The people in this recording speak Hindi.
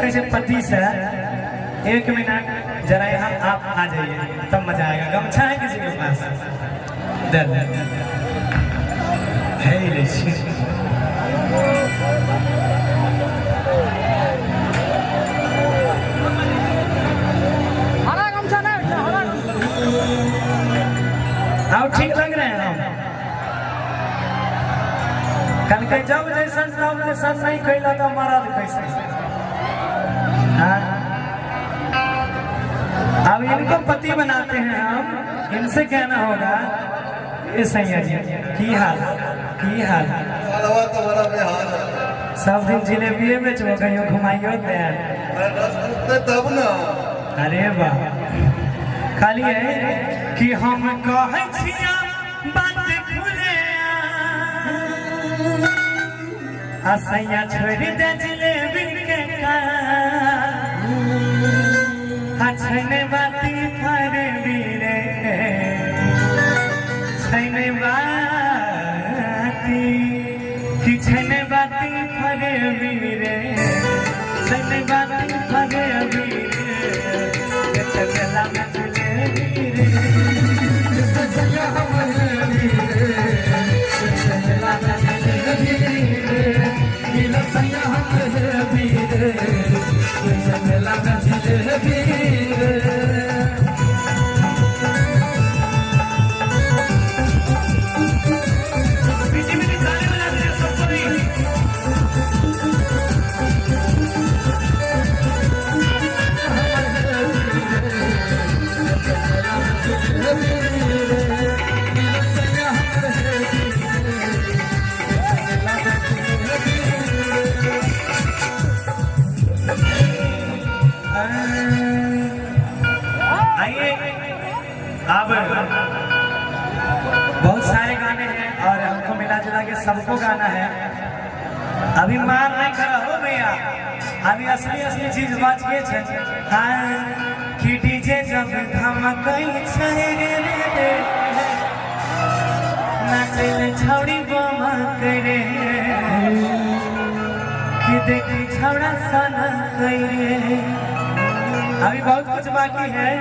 कैसे पति से 1 मिनट जरा यहाँ आप आ जाइए तब मजा आएगा। गमछा है किसी के पास? दर आप ठीक लग रहे हैं हम कल के जब जैसा नहीं कैला तो हमारा कैसे। अब इनको पति बनाते हैं हम, इनसे कहना होगा ये सैया जी की हाल की हाल सब दिन जिलेबी बेचबो कहीं घुमाइयो तब न। अरे वाह खाली है कि हम कहे छिया बात खुले सैया छोड़ दे जिलेबी के छने बाती फरे बीरे छने बाती कि छने बाती फरे बीरे छने बाती फरे बीरे चला में चले बीरे चला में चले बीरे मिला सैया हम बीरे चला में चले बीरे। अब बहुत सारे गाने हैं और हमको मिला जुला के सबको गाना है। अभी मार नहीं करा हो भैया, अभी असली असली चीज बच गए छे। हाँ कि डीजे जब धमकई छे नाचे छौड़ी बमा करे कि देखी छौड़ा सना करे। अभी बहुत कुछ बाकी है।